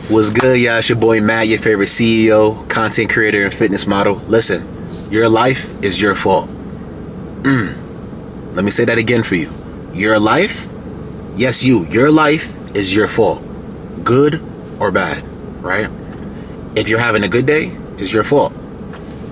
What's good, y'all? It's your boy Matt, your favorite CEO, content creator, and fitness model. Listen, your life is your fault. Let me say that again for you. Your life, yes, your life is your fault. Good or bad, right? If you're having a good day, it's your fault.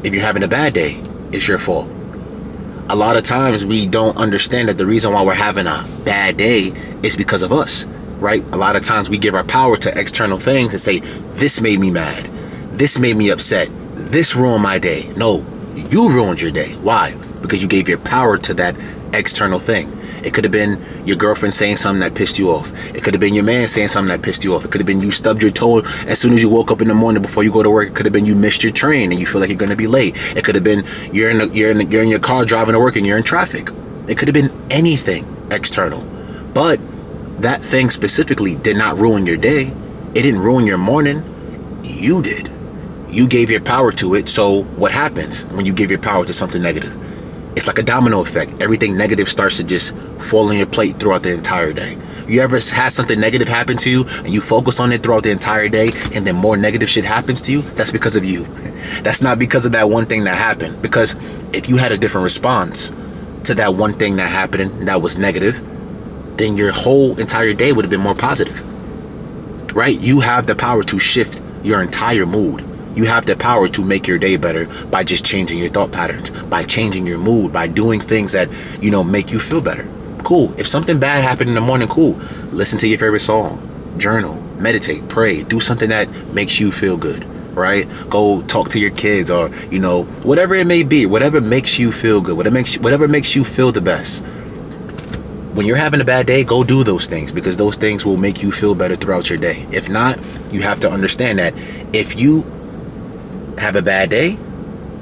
If you're having a bad day, it's your fault. A lot of times we don't understand that the reason why we're having a bad day is because of us, right? A lot of times we give our power to external things and say, this made me mad. This made me upset. This ruined my day. No, you ruined your day. Why? Because you gave your power to that external thing. It could have been your girlfriend saying something that pissed you off. It could have been your man saying something that pissed you off. It could have been you stubbed your toe as soon as you woke up in the morning before you go to work. It could have been you missed your train and you feel like you're going to be late. It could have been you're in your car driving to work and you're in traffic. It could have been anything external. But that thing specifically did not ruin your day. It didn't ruin your morning. You did. You gave your power to it. So what happens when you give your power to something negative? It's like a domino effect. Everything negative starts to just fall on your plate throughout the entire day. You ever had something negative happen to you and you focus on it throughout the entire day and then more negative shit happens to you? That's because of you. That's not because of that one thing that happened. Because if you had a different response to that one thing that happened that was negative, then your whole entire day would have been more positive, right? You have the power to shift your entire mood. You have the power to make your day better by just changing your thought patterns, by changing your mood, by doing things that, make you feel better. Cool. If something bad happened in the morning, cool. Listen to your favorite song, journal, meditate, pray, do something that makes you feel good, right? Go talk to your kids or, whatever it may be, whatever makes you feel good, whatever makes you feel the best. When you're having a bad day, go do those things because those things will make you feel better throughout your day. If not, you have to understand that if you have a bad day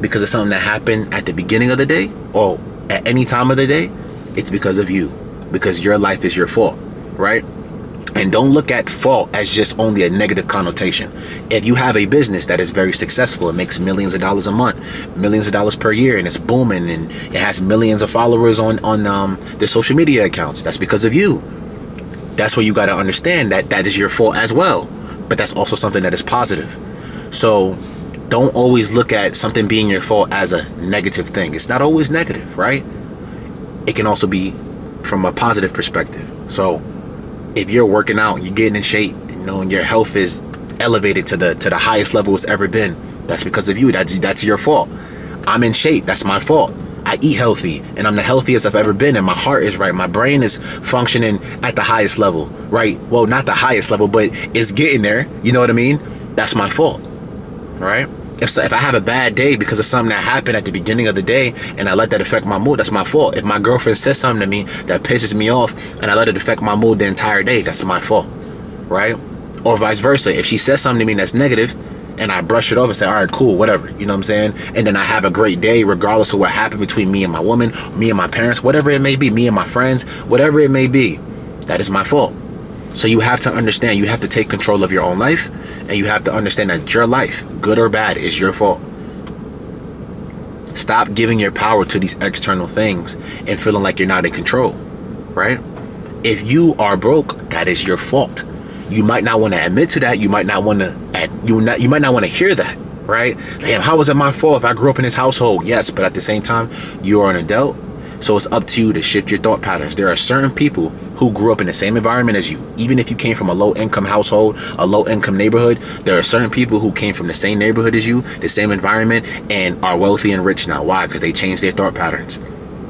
because of something that happened at the beginning of the day or at any time of the day, it's because of you, because your life is your fault, right? And don't look at fault as just only a negative connotation. If you have a business that is very successful, it makes millions of dollars a month, millions of dollars per year, and it's booming and it has millions of followers on their social media accounts, that's because of you. That's where you got to understand that is your fault as well, but that's also something that is positive. So don't always look at something being your fault as a negative thing. It's not always negative, right? It can also be from a positive perspective. So if you're working out, you're getting in shape, and your health is elevated to the highest level it's ever been, that's because of you. That's your fault. I'm in shape. That's my fault. I eat healthy and I'm the healthiest I've ever been, and my heart is right. My brain is functioning at the highest level, right? Well, not the highest level, but it's getting there. You know what I mean? That's my fault, right? If I have a bad day because of something that happened at the beginning of the day and I let that affect my mood, that's my fault. If my girlfriend says something to me that pisses me off and I let it affect my mood the entire day, that's my fault, right? Or vice versa. If she says something to me that's negative and I brush it off and say, all right, cool, whatever, you know what I'm saying? And then I have a great day regardless of what happened between me and my woman, me and my parents, whatever it may be, me and my friends, whatever it may be, that is my fault. So you have to understand, you have to take control of your own life, and you have to understand that your life, good or bad, is your fault. Stop giving your power to these external things and feeling like you're not in control, right? If you are broke, that is your fault. You might not want to admit to that. You might not want to you might not want to hear that, right? Damn, how was it my fault if I grew up in this household? Yes, but at the same time, you are an adult. So it's up to you to shift your thought patterns. There are certain people who grew up in the same environment as you. Even if you came from a low-income household, a low-income neighborhood, there are certain people who came from the same neighborhood as you, the same environment, and are wealthy and rich now. Why? Because they changed their thought patterns.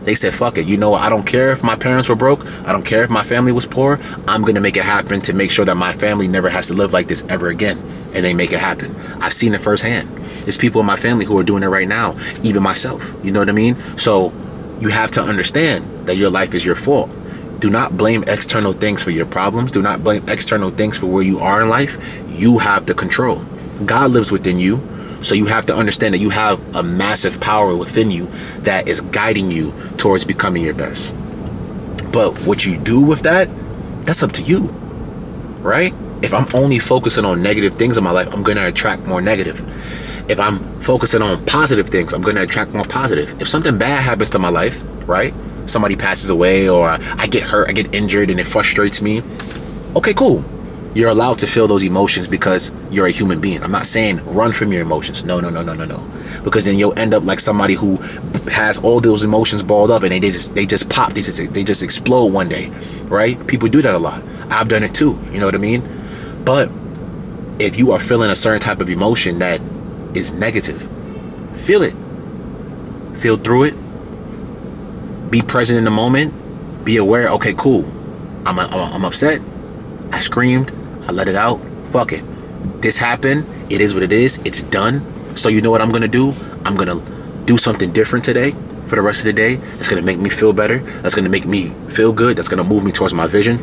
They said, fuck it. You know what? I don't care if my parents were broke. I don't care if my family was poor. I'm going to make it happen to make sure that my family never has to live like this ever again. And they make it happen. I've seen it firsthand. There's people in my family who are doing it right now, even myself. You know what I mean? So you have to understand that your life is your fault. Do not blame external things for your problems. Do not blame external things for where you are in life. You have the control. God lives within you. So you have to understand that you have a massive power within you that is guiding you towards becoming your best. But what you do with that, that's up to you, right? If I'm only focusing on negative things in my life, I'm going to attract more negative. If I'm focusing on positive things, I'm going to attract more positive. If something bad happens to my life, right? Somebody passes away or I get hurt, I get injured and it frustrates me. Okay, cool. You're allowed to feel those emotions because you're a human being. I'm not saying run from your emotions. No. Because then you'll end up like somebody who has all those emotions balled up and they just pop. They just explode one day, right? People do that a lot. I've done it too. You know what I mean? But if you are feeling a certain type of emotion that is negative, feel it. Feel through it. Be present in the moment. Be aware. Okay, cool. I'm upset. I screamed. I let it out. Fuck it. This happened. It is what it is. It's done. So you know what I'm going to do? I'm going to do something different today for the rest of the day. It's going to make me feel better. That's going to make me feel good. That's going to move me towards my vision.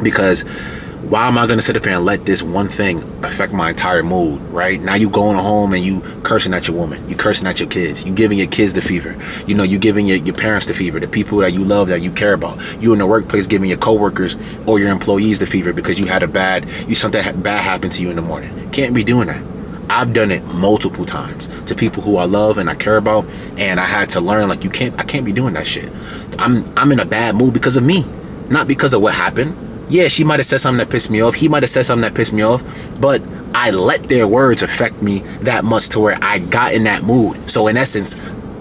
Because why am I going to sit up here and let this one thing affect my entire mood, right? Now you going home and you cursing at your woman. You cursing at your kids. You giving your kids the fever. You know, you giving your parents the fever. The people that you love, that you care about. You in the workplace giving your coworkers or your employees the fever because you had something bad happened to you in the morning. Can't be doing that. I've done it multiple times to people who I love and I care about. And I had to learn, like, I can't be doing that shit. I'm in a bad mood because of me, not because of what happened. Yeah, she might have said something that pissed me off. He might have said something that pissed me off. But I let their words affect me that much to where I got in that mood. So in essence,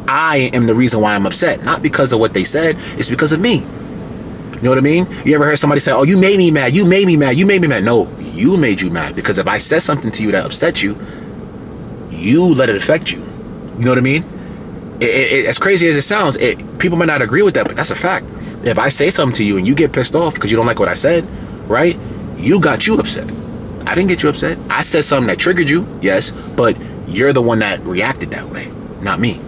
I am the reason why I'm upset. Not because of what they said. It's because of me. You know what I mean? You ever heard somebody say, oh, you made me mad. You made me mad. You made me mad. No, you made you mad. Because if I said something to you that upset you, you let it affect you. You know what I mean? As crazy as it sounds, people might not agree with that, but that's a fact. If I say something to you and you get pissed off because you don't like what I said, right? You got you upset. I didn't get you upset. I said something that triggered you, yes, but you're the one that reacted that way, not me.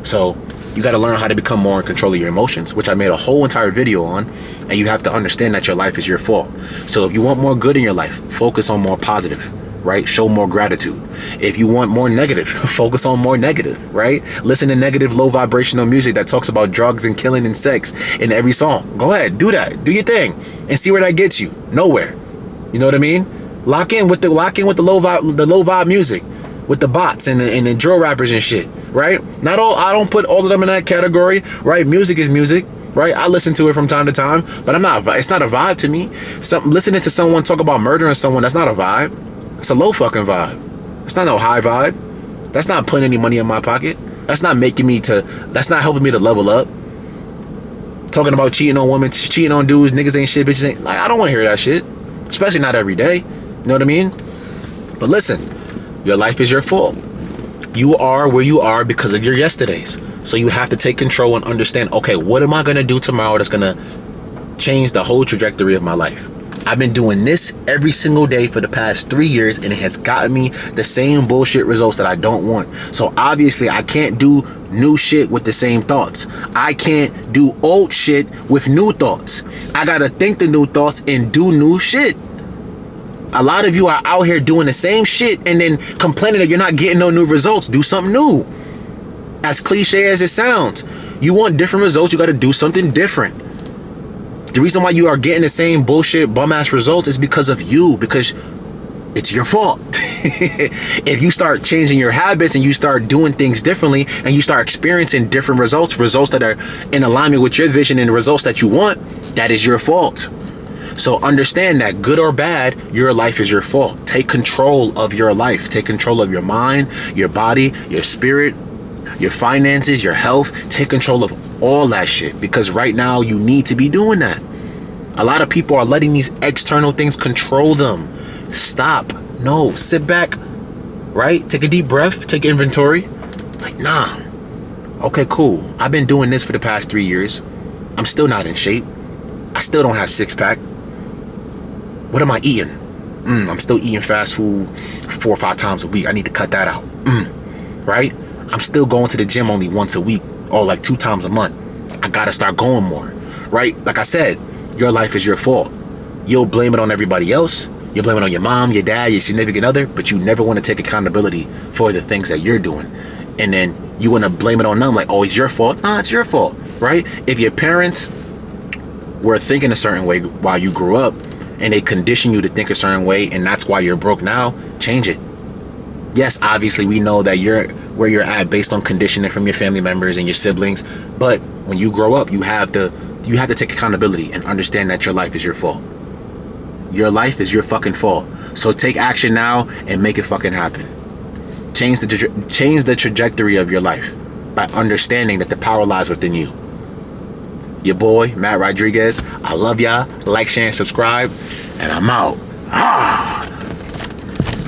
So you got to learn how to become more in control of your emotions, which I made a whole entire video on. And you have to understand that your life is your fault. So if you want more good in your life, focus on more positive, right? Show more gratitude. If you want more negative, focus on more negative, right? Listen to negative, low vibrational music that talks about drugs and killing and sex in every song. Go ahead, do that, do your thing, and see where that gets you. Nowhere. You know what I mean? Lock in with the low vibe music, with the bots and the drill rappers and shit, right? I don't put all of them in that category, right? Music is music. Right, I listen to it from time to time, but it's not a vibe to me. Listening to someone talk about murdering someone, that's not a vibe. It's a low fucking vibe. It's not no high vibe. That's not putting any money in my pocket. That's not that's not helping me to level up. Talking about cheating on women, cheating on dudes, niggas ain't shit, bitches ain't. Like, I don't want to hear that shit. Especially not every day. You know what I mean? But listen, your life is your fault. You are where you are because of your yesterdays. So you have to take control and understand, okay, what am I going to do tomorrow that's going to change the whole trajectory of my life? I've been doing this every single day for the past 3 years, and it has gotten me the same bullshit results that I don't want. So obviously I can't do new shit with the same thoughts. I can't do old shit with new thoughts. I got to think the new thoughts and do new shit. A lot of you are out here doing the same shit and then complaining that you're not getting no new results. Do something new. As cliche as it sounds, you want different results, you got to do something different. The reason why you are getting the same bullshit bum ass results is because of you, because it's your fault. If you start changing your habits and you start doing things differently and you start experiencing different results that are in alignment with your vision and the results that you want, that is your fault. So understand that good or bad, your life is your fault. Take control of your life. Take control of your mind, your body, your spirit, your finances, your health. Take control of all that shit, because right now you need to be doing that. A lot of people are letting these external things control them. Stop. No, sit back, right? Take a deep breath, take inventory. Like, nah. Okay, cool. I've been doing this for the past 3 years. I'm still not in shape. I still don't have six pack. What am I eating? I'm still eating fast food 4 or 5 times a week. I need to cut that out. Right? I'm still going to the gym only once a week or like 2 times a month. I gotta start going more. Right? Like I said, your life is your fault. You'll blame it on everybody else. You'll blame it on your mom, your dad, your significant other, but you never want to take accountability for the things that you're doing. And then you want to blame it on them like, oh, it's your fault. Nah, it's your fault. Right? If your parents were thinking a certain way while you grew up, and they condition you to think a certain way, and that's why you're broke now, change it. Yes, obviously we know that you're where you're at based on conditioning from your family members and your siblings, but when you grow up, you have to take accountability and understand that your life is your fault. Your life is your fucking fault. So take action now and make it fucking happen. Change the trajectory of your life by understanding that the power lies within you. Your boy, Matt Rodriguez. I love y'all. Like, share, and subscribe. And I'm out.